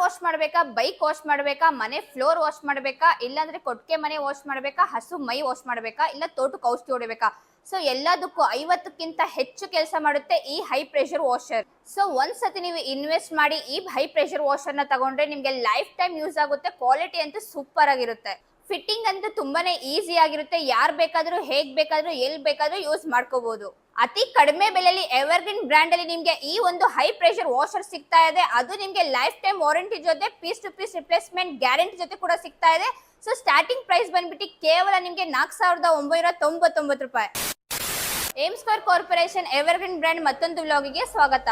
Wash ಮಾಡ್ಬೇಕಾ, bike wash ಮಾಡ್ಬೇಕಾ, ಮನೆ ಫ್ಲೋರ್ ವಾಶ್ ಮಾಡ್ಬೇಕಾ, ಇಲ್ಲಾಂದ್ರೆ ಕೊಟ್ಟಿಗೆ ಮನೆ ವಾಶ್ ಮಾಡ್ಬೇಕಾ, ಹಸು ಮೈ ವಾಶ್ ಮಾಡ್ಬೇಕಾ, ಇಲ್ಲ ತೋಟಕ್ಕೆ ಔಷಧಿ ಹೊಡಿಬೇಕಾ? ಸೊ ಎಲ್ಲದಕ್ಕೂ 50ಕ್ಕಿಂತ ಹೆಚ್ಚು ಕೆಲಸ ಮಾಡುತ್ತೆ ಈ ಹೈ ಪ್ರೆಷರ್ ವಾಷರ್. ಸೊ ಒಂದ್ಸತಿ ನೀವು ಇನ್ವೆಸ್ಟ್ ಮಾಡಿ ಈ ಹೈ ಪ್ರೆಷರ್ ವಾಷರ್ ನ ತಗೊಂಡ್ರೆ ನಿಮ್ಗೆ ಲೈಫ್ ಟೈಮ್ ಯೂಸ್ ಆಗುತ್ತೆ. ಕ್ವಾಲಿಟಿ ಅಂತೂ ಸೂಪರ್ ಆಗಿರುತ್ತೆ. ಫಿಟ್ಟಿಂಗ್ ಅಂತೂ ತುಂಬಾನೇ ಈಸಿ ಆಗಿರುತ್ತೆ. ಯಾರ್ ಬೇಕಾದ್ರೂ ಹೇಗ್ ಬೇಕಾದ್ರೂ ಎಲ್ ಬೇಕಾದ್ರೂ ಯೂಸ್ ಮಾಡ್ಕೋಬಹುದು. ಅತಿ ಕಡಿಮೆ ಬೆಲೆಯಲ್ಲಿ ಎವರ್ಗ್ರೀನ್ ಬ್ರ್ಯಾಂಡ್ ಅಲ್ಲಿ ನಿಮ್ಗೆ ಈ ಒಂದು ಹೈ ಪ್ರೆಷರ್ ವಾಷರ್ ಸಿಗ್ತಾ ಇದೆ. ಅದು ನಿಮ್ಗೆ ಲೈಫ್ ಟೈಮ್ ವಾರಂಟಿ ಜೊತೆ piece to piece replacement guarantee ಜೊತೆ ಕೂಡ ಸಿಗ್ತಾ ಇದೆ. ಸೊ ಸ್ಟಾರ್ಟಿಂಗ್ ಪ್ರೈಸ್ ಬಂದ್ಬಿಟ್ಟು ಕೇವಲ ನಿಮ್ಗೆ 4999 ರೂಪಾಯಿ. Aim Square Corporation Evergreen brand ಮತ್ತೊಂದು ವ್ಲಾಗಿಗೆ ಸ್ವಾಗತ.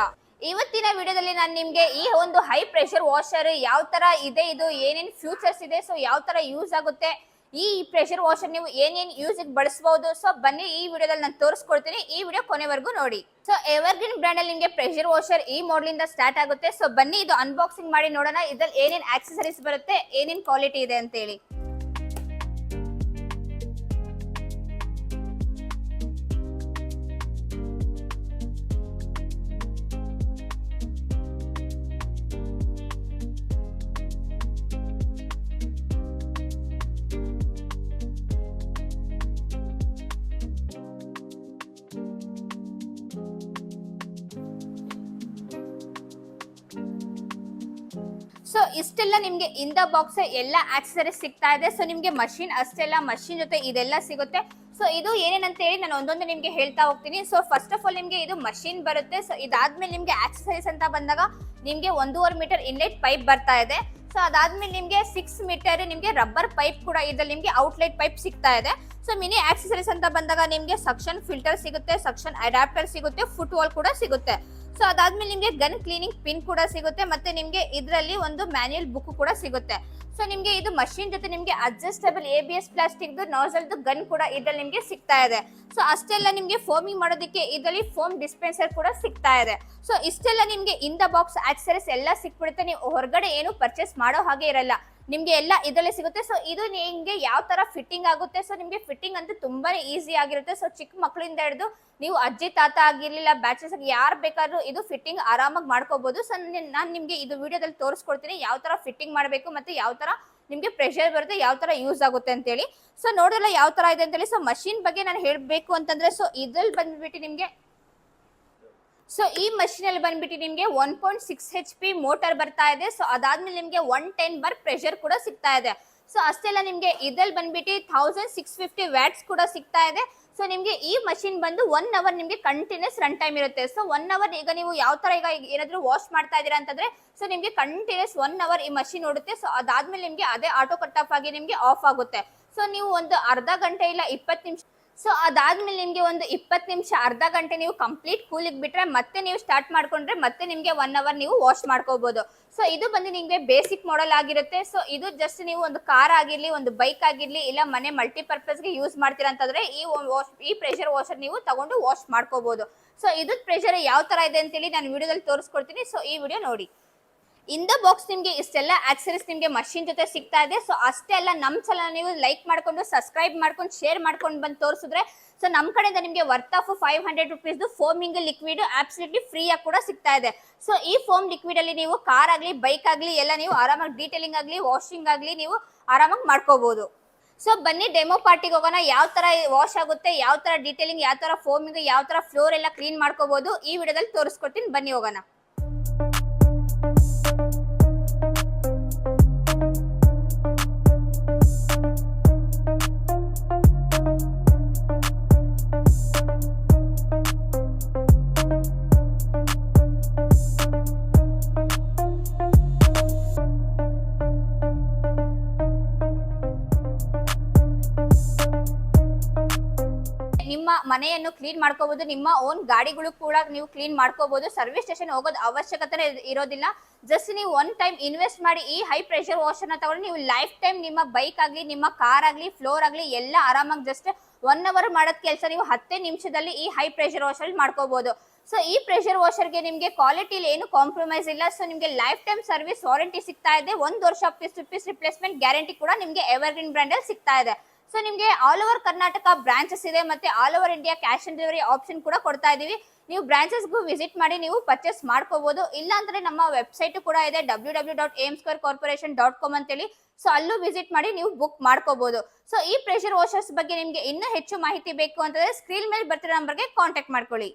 ಇವತ್ತಿನ ವಿಡಿಯೋದಲ್ಲಿ ನಾನು ನಿಮ್ಗೆ ಈ ಒಂದು ಹೈ ಪ್ರೆಷರ್ ವಾಷರ್ ಯಾವ ತರ ಇದೆ, ಇದು ಏನೇನ್ ಫ್ಯೂಚರ್ಸ್ ಇದೆ, ಸೊ ಯಾವ ತರ ಯೂಸ್ ಆಗುತ್ತೆ, ಈ ಪ್ರೆಷರ್ ವಾಷರ್ ನೀವು ಏನೇನ್ ಯೂಸ್ ಬಳಸಬಹುದು, ಸೊ ಬನ್ನಿ ಈ ವಿಡಿಯೋದಲ್ಲಿ ನಾನು ತೋರಿಸ್ಕೊಡ್ತೀನಿ. ಈ ವಿಡಿಯೋ ಕೊನೆವರೆಗೂ ನೋಡಿ. ಸೊ ಎವರ್ಗ್ರೀನ್ ಬ್ರ್ಯಾಂಡ್ ಅಲ್ಲಿ ನಿಮ್ಗೆ ಪ್ರೆಷರ್ ವಾಷರ್ ಈ ಮಾಡೆಲ್ ಇಂದ ಸ್ಟಾರ್ಟ್ ಆಗುತ್ತೆ. ಸೊ ಬನ್ನಿ ಇದು ಅನ್ಬಾಕ್ಸಿಂಗ್ ಮಾಡಿ ನೋಡೋಣ ಇದ್ರಲ್ಲಿ ಏನೇನ್ ಆಕ್ಸೆಸರೀಸ್ ಬರುತ್ತೆ, ಏನೇನ್ ಕ್ವಾಲಿಟಿ ಇದೆ ಅಂತ ಹೇಳಿ. ಸೊ ಇಷ್ಟೆಲ್ಲ ನಿಮ್ಗೆ ಇನ್ ದ ಬಾಕ್ಸ್ ಎಲ್ಲ ಆಕ್ಸೆಸರೀಸ್ ಸಿಗ್ತಾ ಇದೆ. ಸೊ ನಿಮ್ಗೆ ಮಷಿನ್ ಅಷ್ಟೆಲ್ಲ, ಮಷಿನ್ ಜೊತೆ ಇದೆಲ್ಲ ಸಿಗುತ್ತೆ. ಸೊ ಇದು ಏನೇನಂತ ಹೇಳಿ ನಾನು ಒಂದೊಂದು ನಿಮ್ಗೆ ಹೇಳ್ತಾ ಹೋಗ್ತೀನಿ. ಸೊ ಫಸ್ಟ್ ಆಫ್ ಆಲ್ ನಿಮ್ಗೆ ಇದು ಮಷಿನ್ ಬರುತ್ತೆ. ಸೊ ಇದಾದ್ಮೇಲೆ ನಿಮ್ಗೆ ಆಕ್ಸೆಸರೀಸ್ ಅಂತ ಬಂದಾಗ ನಿಮ್ಗೆ 1.5 ಮೀಟರ್ ಇನ್ಲೆಟ್ ಪೈಪ್ ಬರ್ತಾ ಇದೆ. ಸೊ ಅದಾದ್ಮೇಲೆ ನಿಮ್ಗೆ 6 ಮೀಟರ್ ನಿಮ್ಗೆ ರಬ್ಬರ್ ಪೈಪ್ ಕೂಡ ಇದ್ರಲ್ಲಿ ನಿಮ್ಗೆ ಔಟ್ಲೆಟ್ ಪೈಪ್ ಸಿಗ್ತಾ ಇದೆ. ಸೊ ಮಿನಿ ಆಕ್ಸೆಸರೀಸ್ ಅಂತ ಬಂದಾಗ ನಿಮ್ಗೆ ಸಕ್ಷನ್ ಫಿಲ್ಟರ್ ಸಿಗುತ್ತೆ, ಸಕ್ಷನ್ ಅಡಾಪ್ಟರ್ ಸಿಗುತ್ತೆ, ಫುಟ್ ವಾಲ್ ಕೂಡ ಸಿಗುತ್ತೆ. ಸೊ ಅದಾದ್ಮೇಲೆ ನಿಮ್ಗೆ ಗನ್ ಕ್ಲೀನಿಂಗ್ ಪಿನ್ ಕೂಡ ಸಿಗುತ್ತೆ, ಮತ್ತೆ ನಿಮ್ಗೆ ಇದರಲ್ಲಿ ಒಂದು ಮ್ಯಾನ್ಯುಯಲ್ ಬುಕ್ ಕೂಡ ಸಿಗುತ್ತೆ. ಸೊ ನಿಮ್ಗೆ ಇದು ಮಷಿನ್ ಜೊತೆ ನಿಮ್ಗೆ adjustable ABS plastic nasal gun ಕೂಡ ಇದ್ರಲ್ಲಿ ನಿಮ್ಗೆ ಸಿಗ್ತಾ ಇದೆ. ಸೊ ಅಷ್ಟೆಲ್ಲ ನಿಮ್ಗೆ ಫೋಮಿಂಗ್ ಮಾಡೋದಕ್ಕೆ ಇದರಲ್ಲಿ ಫೋಮ್ ಡಿಸ್ಪೆನ್ಸರ್ ಕೂಡ ಸಿಗ್ತಾ ಇದೆ. ಸೊ ಇಷ್ಟೆಲ್ಲ ನಿಮ್ಗೆ ಇನ್ ದ ಬಾಕ್ಸ್ ಆಕ್ಸೆಸರೀಸ್ ಎಲ್ಲ ಸಿಕ್ಬಿಡುತ್ತೆ. ನೀವು ಹೊರಗಡೆ ಏನು ಪರ್ಚೇಸ್ ಮಾಡೋ ಹಾಗೆ ಇರಲ್ಲ, ನಿಮ್ಗೆ ಎಲ್ಲ ಇದರಲ್ಲಿ ಸಿಗುತ್ತೆ. ಸೊ ಇದು ನಿಮ್ಗೆ ಯಾವ ತರ ಫಿಟ್ಟಿಂಗ್ ಆಗುತ್ತೆ, ಸೊ ನಿಮ್ಗೆ ಫಿಟ್ಟಿಂಗ್ ಅಂತೂ ತುಂಬಾನೇ ಈಸಿ ಆಗಿರುತ್ತೆ. ಸೊ ಚಿಕ್ಕ ಮಕ್ಕಳಿಂದ ಹಿಡಿದು ನೀವು ಅಜ್ಜಿ ತಾತ ಆಗಿರ್ಲಿಲ್ಲ, ಬ್ಯಾಚಸ್ ಯಾರು ಬೇಕಾದ್ರೂ ಇದು ಫಿಟ್ಟಿಂಗ್ ಆರಾಮಾಗಿ ಮಾಡ್ಕೋಬಹುದು. ಸೊ ನಾನು ನಿಮ್ಗೆ ಇದು ವಿಡಿಯೋದಲ್ಲಿ ತೋರಿಸ್ಕೊಡ್ತೀನಿ ಯಾವ ತರ ಫಿಟ್ಟಿಂಗ್ ಮಾಡಬೇಕು, ಮತ್ತೆ ಯಾವ ತರ ನಿಮ್ಗೆ ಪ್ರೆಷರ್ ಬರುತ್ತೆ, ಯಾವ ತರ ಯೂಸ್ ಆಗುತ್ತೆ ಅಂತ ಹೇಳಿ. ಸೊ ನೋಡೋಲ್ಲ ಯಾವ ತರ ಇದೆ ಅಂತ ಹೇಳಿ. ಸೊ ಮಷಿನ್ ಬಗ್ಗೆ ನಾನು ಹೇಳ್ಬೇಕು ಅಂತಂದ್ರೆ, ಸೊ ಇದ್ರಲ್ಲಿ ಬಂದ್ಬಿಟ್ಟು ನಿಮ್ಗೆ ಸೊ ಈ ಮಷಿನ್ ಅಲ್ಲಿ ಬಂದ್ಬಿಟ್ಟು ನಿಮ್ಗೆ 1.6 HP ಮೋಟರ್ ಬರ್ತಾ ಇದೆ. ಸೊ ಅದಾದ್ಮೇಲೆ ನಿಮ್ಗೆ 110 ಬಾರ್ ಪ್ರೆಷರ್ ಕೂಡ ಸಿಗ್ತಾ ಇದೆ. ಸೊ ಅಷ್ಟೆಲ್ಲ ನಿಮ್ಗೆ ಇದ್ರಲ್ಲಿ ಬಂದ್ಬಿಟ್ಟು 1650 ವ್ಯಾಟ್ಸ್ ಕೂಡ ಸಿಗ್ತಾ ಇದೆ. ಸೊ ನಿಮ್ಗೆ ಈ ಮಷಿನ್ ಬಂದು 1 ಅವರ್ ನಿಮ್ಗೆ ಕಂಟಿನ್ಯೂಸ್ ರನ್ ಟೈಮ್ ಇರುತ್ತೆ. ಸೊ 1 ಅವರ್ ಈಗ ನೀವು ಯಾವ ತರ ಈಗ ಏನಾದ್ರು ವಾಶ್ ಮಾಡ್ತಾ ಇದೀರಾ ಅಂತಂದ್ರೆ, ಸೊ ನಿಮ್ಗೆ ಕಂಟಿನ್ಯೂಸ್ 1 ಅವರ್ ಈ ಮಷಿನ್ ಓಡುತ್ತೆ. ಸೊ ಅದಾದ್ಮೇಲೆ ನಿಮ್ಗೆ ಅದೇ ಆಟೋ ಕಟ್ ಆಫ್ ಆಗಿ ನಿಮ್ಗೆ ಆಫ್ ಆಗುತ್ತೆ. ಸೊ ನೀವು ಒಂದು ಅರ್ಧ ಗಂಟೆ ಇಲ್ಲ 20 ನಿಮಿಷ, ಸೊ ಅದಾದ್ಮೇಲೆ ನಿಮ್ಗೆ ಒಂದು 20 ನಿಮಿಷ ಅರ್ಧ ಗಂಟೆ ನೀವು ಕಂಪ್ಲೀಟ್ ಕೂಲಿಗೆ ಬಿಟ್ರೆ ಮತ್ತೆ ನೀವು ಸ್ಟಾರ್ಟ್ ಮಾಡ್ಕೊಂಡ್ರೆ ಮತ್ತೆ ನಿಮ್ಗೆ 1 ಅವರ್ ನೀವು ವಾಶ್ ಮಾಡ್ಕೋಬಹುದು. ಸೊ ಇದು ಬಂದು ನಿಮ್ಗೆ ಬೇಸಿಕ್ ಮಾಡೆಲ್ ಆಗಿರುತ್ತೆ. ಸೊ ಇದು ಜಸ್ಟ್ ನೀವು ಒಂದು ಕಾರ್ ಆಗಿರ್ಲಿ, ಒಂದು ಬೈಕ್ ಆಗಿರ್ಲಿ, ಇಲ್ಲ ಮನೆ ಮಲ್ಟಿಪರ್ಪಸ್ ಗೆ ಯೂಸ್ ಮಾಡ್ತೀರಾ ಅಂತಂದ್ರೆ ಈ ಪ್ರೆಷರ್ ವಾಷರ್ ನೀವು ತಗೊಂಡು ವಾಶ್ ಮಾಡ್ಕೋಬಹುದು. ಸೊ ಇದು ಪ್ರೆಷರ್ ಯಾವ ತರ ಇದೆ ಅಂತೇಳಿ ನಾನು ವಿಡಿಯೋದಲ್ಲಿ ತೋರಿಸ್ಕೊಡ್ತೀನಿ. ಸೊ ಈ ವಿಡಿಯೋ ನೋಡಿ. ಇನ್ ದ ಬಾಕ್ಸ್ ನಿಮ್ಗೆ ಇಷ್ಟೆಲ್ಲ ಆಕ್ಸೆಸರೀಸ್ ನಿಮ್ಗೆ ಮಷಿನ್ ಜೊತೆ ಸಿಗ್ತಾ ಇದೆ. ಸೊ ಅಷ್ಟೇ ಅಲ್ಲ, ನಮ್ ಚಾನಲ್ ನೀವು ಲೈಕ್ ಮಾಡ್ಕೊಂಡು, ಸಬ್ಸ್ಕ್ರೈಬ್ ಮಾಡ್ಕೊಂಡು, ಶೇರ್ ಮಾಡ್ಕೊಂಡು ಬಂದು ತೋರಿಸಿದ್ರೆ ಸೊ ನಮ್ ಕಡೆಯಿಂದ ನಿಮ್ಗೆ worth of 500 rupees foaming liquid absolutely free ಆಗಿ ಕೂಡ ಸಿಗ್ತಾ ಇದೆ. ಸೊ ಈ ಫೋಮ್ ಲಿಕ್ವಿಡ್ ಅಲ್ಲಿ ನೀವು ಕಾರ್ ಆಗ್ಲಿ, ಬೈಕ್ ಆಗ್ಲಿ ಎಲ್ಲ ನೀವು ಆರಾಮಾಗಿ ಡೀಟೇಲಿಂಗ್ ಆಗ್ಲಿ, ವಾಷಿಂಗ್ ಆಗ್ಲಿ ನೀವು ಆರಾಮಾಗಿ ಮಾಡ್ಕೋಬಹುದು. ಸೊ ಬನ್ನಿ ಡೆಮೋ ಪಾರ್ಟಿಗೆ ಹೋಗೋಣ. ಯಾವ ತರ ವಾಶ್ ಆಗುತ್ತೆ, ಯಾವ ತರ ಡೀಟೇಲಿಂಗ್, ಯಾವ ತರ ಫೋಮಿಂಗ್, ಯಾವ ತರ ಫ್ಲೋರ್ ಎಲ್ಲ ಕ್ಲೀನ್ ಮಾಡ್ಕೋಬಹುದು ಈ ವಿಡಿಯೋದಲ್ಲಿ ತೋರಿಸ್ಕೊಡ್ತೀನಿ. ಬನ್ನಿ ಹೋಗೋಣ. ನಿಮ್ಮ ಮನೆಯನ್ನು ಕ್ಲೀನ್ ಮಾಡ್ಕೋಬಹುದು, ನಿಮ್ಮ ಓನ್ ಗಾಡಿಗಳು ಕೂಡ ನೀವು ಕ್ಲೀನ್ ಮಾಡ್ಕೋಬಹುದು. ಸರ್ವಿಸ್ ಸ್ಟೇಷನ್ ಹೋಗೋದು ಅವಶ್ಯಕತೆ ಇರೋದಿಲ್ಲ. ಜಸ್ಟ್ ನೀವು ಒನ್ ಟೈಮ್ ಇನ್ವೆಸ್ಟ್ ಮಾಡಿ ಈ ಹೈ ಪ್ರೆಷರ್ ವಾಷರ್ ನ ತಗೊಂಡು ನೀವು ಲೈಫ್ ಟೈಮ್ ನಿಮ್ಮ ಬೈಕ್ ಆಗ್ಲಿ, ನಿಮ್ಮ ಕಾರ್ ಆಗ್ಲಿ, ಫ್ಲೋರ್ ಆಗ್ಲಿ ಎಲ್ಲ ಆರಾಮಾಗಿ ಜಸ್ಟ್ 1 ಅವರ್ ಮಾಡೋದ್ ಕೆಲಸ ನೀವು 10 ನಿಮಿಷದಲ್ಲಿ ಈ ಹೈ ಪ್ರೆಷರ್ ವಾಷರ್ ಮಾಡ್ಕೋಬಹುದು. ಸೊ ಈ ಪ್ರೆಷರ್ ವಾಷರ್ ಗೆ ನಿಮ್ಗೆ ಕ್ವಾಲಿಟಿಲಿ ಏನು ಕಾಂಪ್ರಮೈಸ್ ಇಲ್ಲ. ಸೊ ನಿಮ್ಗೆ ಲೈಫ್ ಟೈಮ್ ಸರ್ವಿಸ್ ವಾರಂಟಿ ಸಿಗ್ತಾ ಇದೆ. 1 ವರ್ಷ ಪೀಸ್ ರಿಪ್ಲೇಸ್ಮೆಂಟ್ ಗ್ಯಾರಂಟಿ ಕೂಡ ನಿಮ್ಗೆ ಎವರ್ಗ್ರೀನ್ ಬ್ರ್ಯಾಂಡ್ ಅಲ್ಲಿ ಸಿಗ್ತಾ ಇದೆ. ಸೊ ನಿಮ್ಗೆ ಆಲ್ ಓವರ್ ಕರ್ನಾಟಕ ಬ್ರಾಂಚಸ್ ಇದೆ, ಮತ್ತೆ all over India cash on delivery option ಕೂಡ ಕೊಡ್ತಾ ಇದೀವಿ. ನೀವು ಬ್ರಾಂಚಸ್ಗೂ ವಿಸಿಟ್ ಮಾಡಿ ನೀವು ಪರ್ಚೇಸ್ ಮಾಡ್ಕೋಬಹುದು. ಇಲ್ಲ ಅಂದ್ರೆ ನಮ್ಮ ವೆಬ್ಸೈಟ್ ಕೂಡ ಇದೆ www.amsquarecorporation.com ಅಂತೇಳಿ. ಸೊ ಅಲ್ಲೂ ವಿಸಿಟ್ ಮಾಡಿ ನೀವು ಬುಕ್ ಮಾಡ್ಕೋಬಹುದು. ಸೊ ಈ ಪ್ರೆಷರ್ ವಾಷರ್ಸ್ ಬಗ್ಗೆ ನಿಮ್ಗೆ ಇನ್ನೂ ಹೆಚ್ಚು ಮಾಹಿತಿ ಬೇಕು ಅಂತಂದ್ರೆ ಸ್ಕ್ರೀನ್ ಮೇಲೆ ಬರ್ತಿರೋ ನಂಬರ್ಗೆ ಕಾಂಟ್ಯಾಕ್ಟ್ ಮಾಡ್ಕೊಳ್ಳಿ.